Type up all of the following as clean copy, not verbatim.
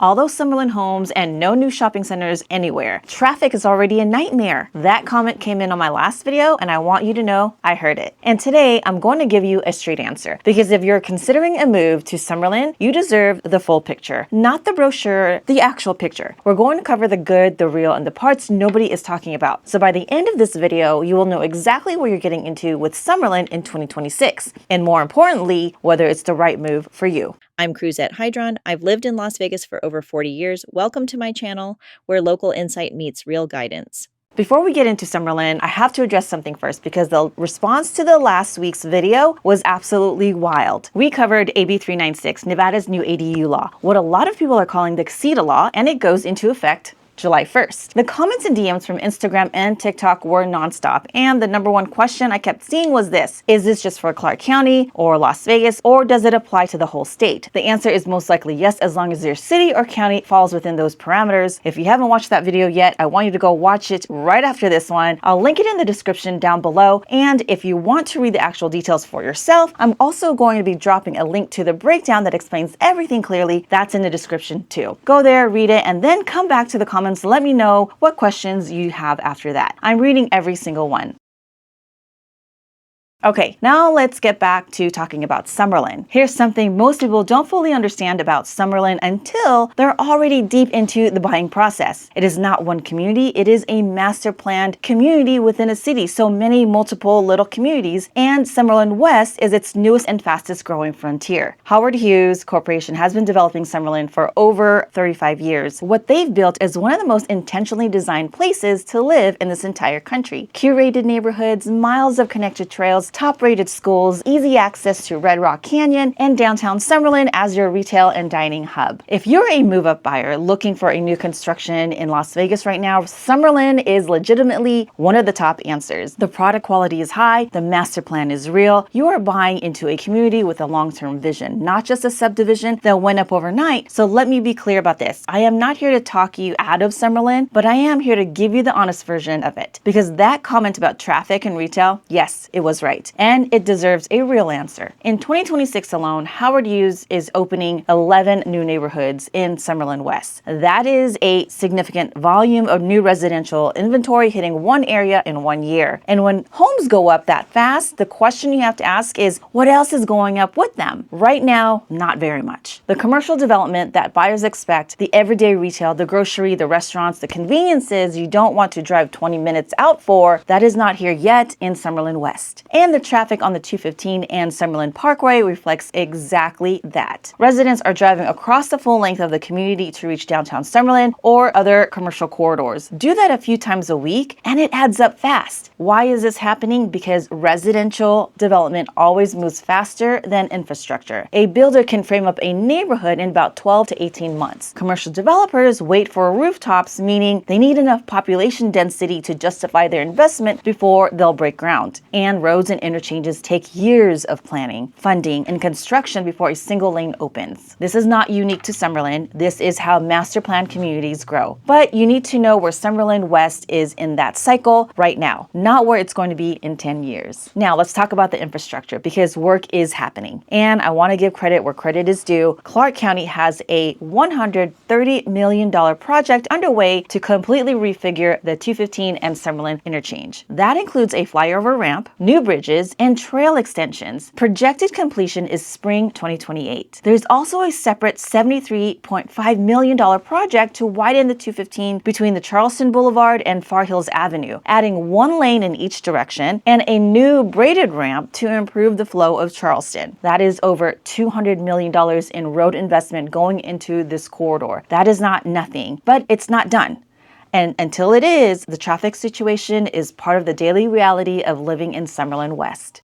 All those Summerlin homes and no new shopping centers anywhere. Traffic is already a nightmare. That comment came in on my last video and I want you to know I heard it. And today I'm going to give you a straight answer, because if you're considering a move to Summerlin, you deserve the full picture, not the brochure, the actual picture. We're going to cover the good, the real, and the parts nobody is talking about. So by the end of this video, you will know exactly what you're getting into with Summerlin in 2026, and more importantly, whether it's the right move for you. I'm Chruszhet Hydron. I've lived in Las Vegas for over 40 years. Welcome to my channel, where local insight meets real guidance. Before we get into Summerlin, I have to address something first, because the response to the last week's video was absolutely wild. We covered AB 396, Nevada's new ADU law, what a lot of people are calling the CETA law, and it goes into effect July 1st. The comments and DMs from Instagram and TikTok were nonstop, and the number one question I kept seeing was this: is this just for Clark County or Las Vegas, or does it apply to the whole state? The answer is most likely yes, as long as your city or county falls within those parameters. If you haven't watched that video yet, I want you to go watch it right after this one. I'll link it in the description down below, and if you want to read the actual details for yourself, I'm also going to be dropping a link to the breakdown that explains everything clearly. That's in the description too. Go there, read it, and then come back to the comments. Let me know what questions you have after that. I'm reading every single one. Okay, now let's get back to talking about Summerlin. Here's something most people don't fully understand about Summerlin until they're already deep into the buying process. It is not one community, it is a master planned community within a city, so many multiple little communities, and Summerlin West is its newest and fastest growing frontier. Howard Hughes Corporation has been developing Summerlin for over 35 years. What they've built is one of the most intentionally designed places to live in this entire country. Curated neighborhoods, miles of connected trails, top-rated schools, easy access to Red Rock Canyon, and downtown Summerlin as your retail and dining hub. If you're a move-up buyer looking for a new construction in Las Vegas right now, Summerlin is legitimately one of the top answers. The product quality is high, the master plan is real. You are buying into a community with a long-term vision, not just a subdivision that went up overnight. So let me be clear about this. I am not here to talk you out of Summerlin, but I am here to give you the honest version of it. Because that comment about traffic and retail, yes, it was right. And it deserves a real answer. In 2026 alone, Howard Hughes is opening 11 new neighborhoods in Summerlin West. That is a significant volume of new residential inventory hitting one area in 1 year. And when homes go up that fast, the question you have to ask is, what else is going up with them? Right now, not very much. The commercial development that buyers expect, the everyday retail, the grocery, the restaurants, the conveniences you don't want to drive 20 minutes out for, that is not here yet in Summerlin West. And the traffic on the 215 and Summerlin Parkway reflects exactly that. Residents are driving across the full length of the community to reach downtown Summerlin or other commercial corridors. Do that a few times a week and it adds up fast. Why is this happening? Because residential development always moves faster than infrastructure. A builder can frame up a neighborhood in about 12 to 18 months. Commercial developers wait for rooftops, meaning they need enough population density to justify their investment before they'll break ground. And roads and interchanges take years of planning, funding, and construction before a single lane opens. This is not unique to Summerlin. This is how master plan communities grow. But you need to know where Summerlin West is in that cycle right now, not where it's going to be in 10 years. Now let's talk about the infrastructure, because work is happening. And I want to give credit where credit is due. Clark County has a $130 million project underway to completely refigure the 215 and Summerlin interchange. That includes a flyover ramp, new bridges, and trail extensions. Projected completion is spring 2028. There's also a separate $73.5 million project to widen the 215 between the Charleston Boulevard and Far Hills Avenue, adding one lane in each direction and a new braided ramp to improve the flow of Charleston. That is over $200 million in road investment going into this corridor. That is not nothing, but it's not done. And until it is, the traffic situation is part of the daily reality of living in Summerlin West.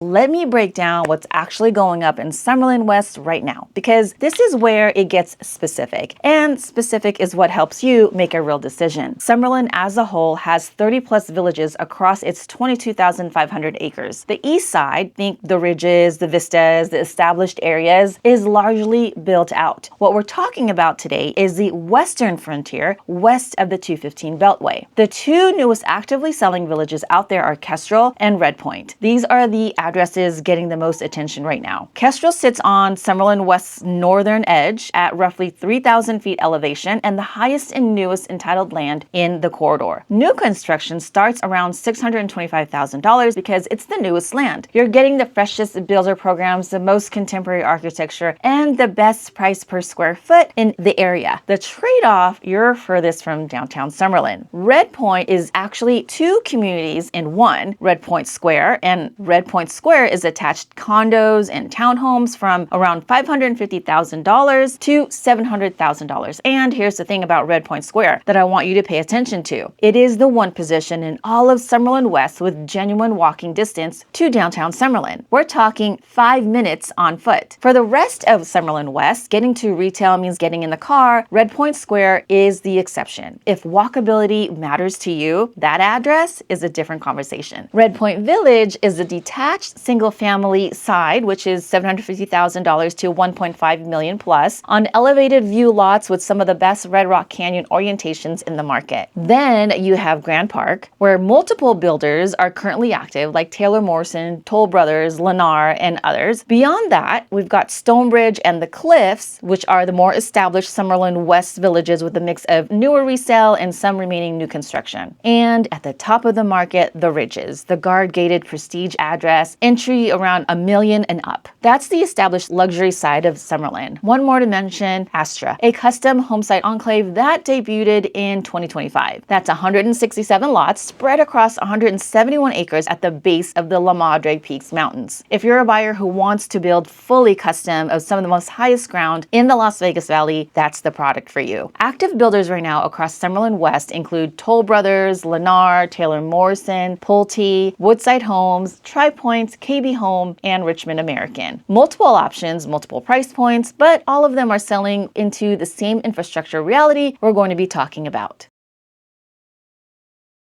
Let me break down what's actually going up in Summerlin West right now, because this is where it gets specific, and specific is what helps you make a real decision. Summerlin as a whole has 30 plus villages across its 22,500 acres. The east side, think the ridges, the vistas, the established areas, is largely built out. What we're talking about today is the western frontier, west of the 215 Beltway. The two newest actively selling villages out there are Kestrel and Red Point. These are the addresses getting the most attention right now. Kestrel sits on Summerlin West's northern edge at roughly 3,000 feet elevation and the highest and newest entitled land in the corridor. New construction starts around $625,000 because it's the newest land. You're getting the freshest builder programs, the most contemporary architecture, and the best price per square foot in the area. The trade-off, you're furthest from downtown Summerlin. Red Point is actually two communities in one, Red Point Square, and Red Point Square is attached condos and townhomes from around $550,000 to $700,000. And here's the thing about Red Point Square that I want you to pay attention to. It is the one position in all of Summerlin West with genuine walking distance to downtown Summerlin. We're talking 5 minutes on foot. For the rest of Summerlin West, getting to retail means getting in the car. Red Point Square is the exception. If walkability matters to you, that address is a different conversation. Red Point Village is a detached single-family side, which is $750,000 to $1.5 million plus, on elevated view lots with some of the best Red Rock Canyon orientations in the market. Then you have Grand Park, where multiple builders are currently active, like Taylor Morrison, Toll Brothers, Lennar, and others. Beyond that, we've got Stonebridge and the Cliffs, which are the more established Summerlin West villages with a mix of newer resale and some remaining new construction. And at the top of the market, the Ridges, the guard-gated prestige address, entry around $1 million and up. That's the established luxury side of Summerlin. One more to mention, Astra, a custom homesite enclave that debuted in 2025. That's 167 lots spread across 171 acres at the base of the La Madre Peaks Mountains. If you're a buyer who wants to build fully custom of some of the most highest ground in the Las Vegas Valley, that's the product for you. Active builders right now across Summerlin West include Toll Brothers, Lennar, Taylor Morrison, Pulte, Woodside Homes, Tri Points, KB Home, and Richmond American. Multiple options, multiple price points, but all of them are selling into the same infrastructure reality we're going to be talking about.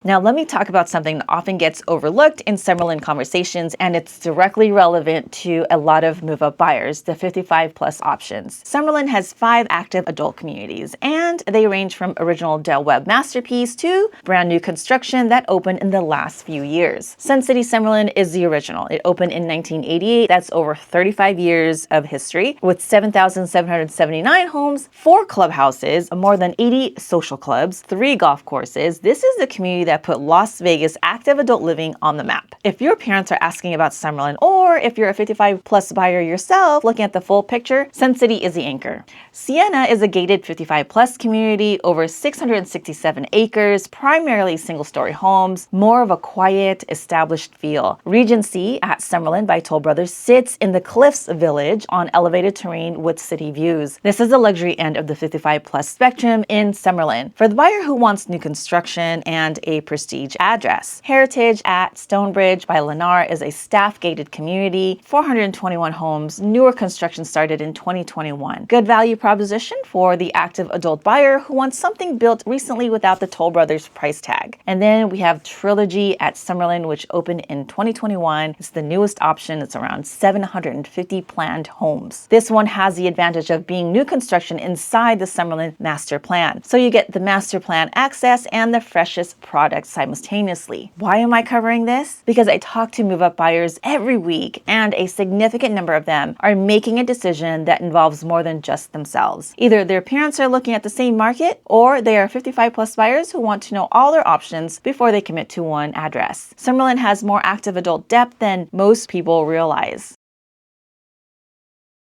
Now let me talk about something that often gets overlooked in Summerlin conversations, and it's directly relevant to a lot of move-up buyers, the 55 plus options. Summerlin has 5 active adult communities, and they range from original Del Webb masterpiece to brand new construction that opened in the last few years. Sun City Summerlin is the original. It opened in 1988. That's over 35 years of history with 7,779 homes, 4 clubhouses, more than 80 social clubs, 3 golf courses. This is the community that put Las Vegas active adult living on the map. If your parents are asking about Summerlin, or if you're a 55 plus buyer yourself looking at the full picture, Sun City is the anchor. Sienna is a gated 55 plus community, over 667 acres, primarily single-story homes, more of a quiet, established feel. Regency at Summerlin by Toll Brothers sits in the Cliffs Village on elevated terrain with city views. This is the luxury end of the 55 plus spectrum in Summerlin. For the buyer who wants new construction and a prestige address, Heritage at Stonebridge by Lennar is a staff-gated community, 421 homes, newer construction started in 2021. Good value proposition for the active adult buyer who wants something built recently without the Toll Brothers price tag. And then we have Trilogy at Summerlin, which opened in 2021. It's the newest option. It's around 750 planned homes. This one has the advantage of being new construction inside the Summerlin master plan. So you get the master plan access and the freshest product simultaneously. Why am I covering this? Because I talk to move-up buyers every week, and a significant number of them are making a decision that involves more than just themselves. Either their parents are looking at the same market, or they are 55 plus buyers who want to know all their options before they commit to one address. Summerlin has more active adult depth than most people realize.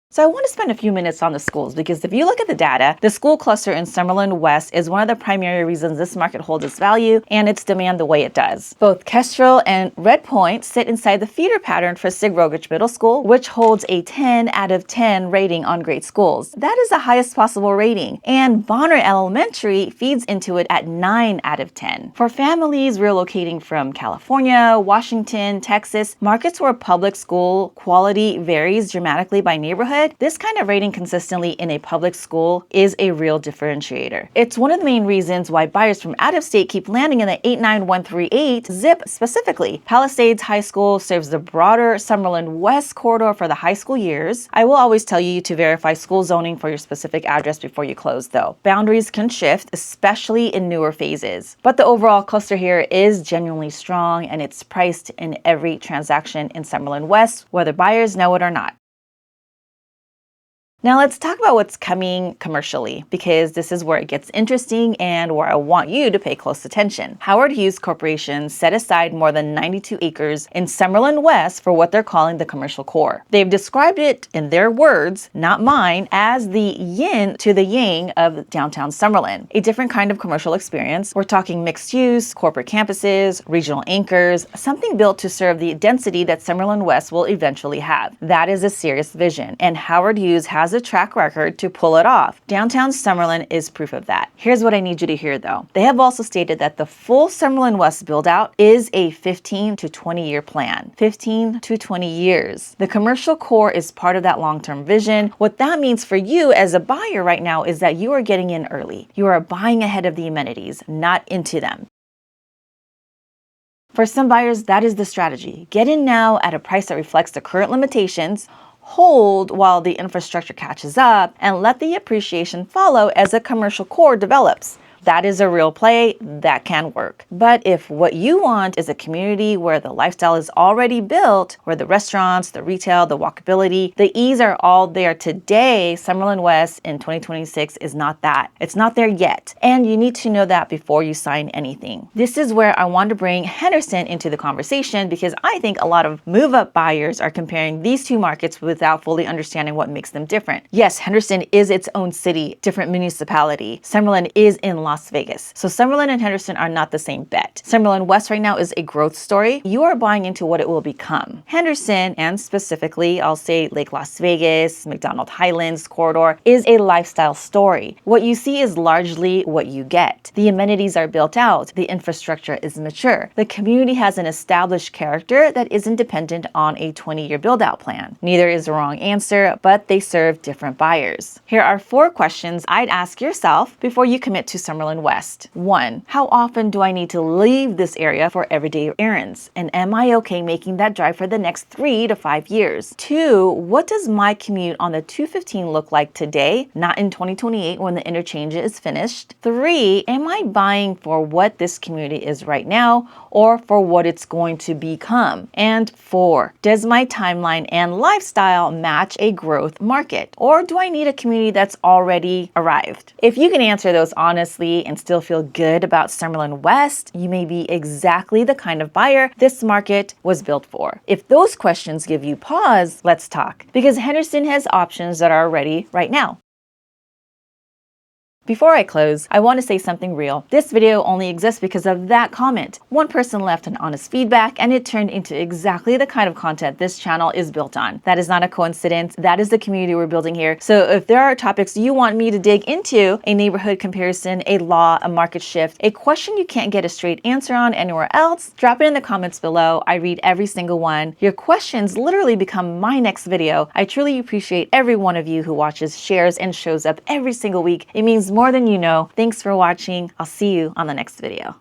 So I want to spend a few minutes on the schools, because if you look at the data, the school cluster in Summerlin West is one of the primary reasons this market holds its value and its demand the way it does. Both Kestrel and Red Point sit inside the feeder pattern for Sig Rogich Middle School, which holds a 10 out of 10 rating on great schools. That is the highest possible rating, and Bonner Elementary feeds into it at 9 out of 10. For families relocating from California, Washington, Texas, markets where public school quality varies dramatically by neighborhood, said, this kind of rating consistently in a public school is a real differentiator. It's one of the main reasons why buyers from out of state keep landing in the 89138 zip specifically. Palisades High School serves the broader Summerlin West corridor for the high school years. I will always tell you to verify school zoning for your specific address before you close though. Boundaries can shift, especially in newer phases. But the overall cluster here is genuinely strong, and it's priced in every transaction in Summerlin West, whether buyers know it or not. Now let's talk about what's coming commercially, because this is where it gets interesting and where I want you to pay close attention. Howard Hughes Corporation set aside more than 92 acres in Summerlin West for what they're calling the commercial core. They've described it in their words, not mine, as the yin to the yang of downtown Summerlin, a different kind of commercial experience. We're talking mixed use, corporate campuses, regional anchors, something built to serve the density that Summerlin West will eventually have. That is a serious vision, and Howard Hughes has a track record to pull it off. Downtown Summerlin is proof of that. Here's what I need you to hear though. They have also stated that the full Summerlin West build out is a 15 to 20 year plan. 15 to 20 years. The commercial core is part of that long-term vision. What that means for you as a buyer right now is that you are getting in early. You are buying ahead of the amenities, not into them. For some buyers, that is the strategy. Get in now at a price that reflects the current limitations, hold while the infrastructure catches up, and let the appreciation follow as a commercial core develops. That is a real play that can work. But if what you want is a community where the lifestyle is already built, where the restaurants, the retail, the walkability, the ease are all there today, Summerlin West in 2026 is not that. It's not there yet. And you need to know that before you sign anything. This is where I want to bring Henderson into the conversation, because I think a lot of move-up buyers are comparing these two markets without fully understanding what makes them different. Yes, Henderson is its own city, different municipality. Summerlin is in Las Vegas. So Summerlin and Henderson are not the same bet. Summerlin West right now is a growth story. You are buying into what it will become. Henderson, and specifically, I'll say Lake Las Vegas, McDonald Highlands corridor, is a lifestyle story. What you see is largely what you get. The amenities are built out. The infrastructure is mature. The community has an established character that isn't dependent on a 20-year build-out plan. Neither is the wrong answer, but they serve different buyers. Here are 4 questions I'd ask yourself before you commit to Summerlin West. 1. How often do I need to leave this area for everyday errands? And am I okay making that drive for the next 3 to 5 years? 2. What does my commute on the 215 look like today, not in 2028 when the interchange is finished? 3. Am I buying for what this community is right now or for what it's going to become? And 4. Does my timeline and lifestyle match a growth market? Or do I need a community that's already arrived? If you can answer those honestly and still feel good about Summerlin West, you may be exactly the kind of buyer this market was built for. If those questions give you pause, let's talk, because Henderson has options that are ready right now. Before I close, I want to say something real. This video only exists because of that comment. One person left an honest feedback, and it turned into exactly the kind of content this channel is built on. That is not a coincidence. That is the community we're building here. So if there are topics you want me to dig into, a neighborhood comparison, a law, a market shift, a question you can't get a straight answer on anywhere else, drop it in the comments below. I read every single one. Your questions literally become my next video. I truly appreciate every one of you who watches, shares, and shows up every single week. It means more than you know. Thanks for watching. I'll see you on the next video.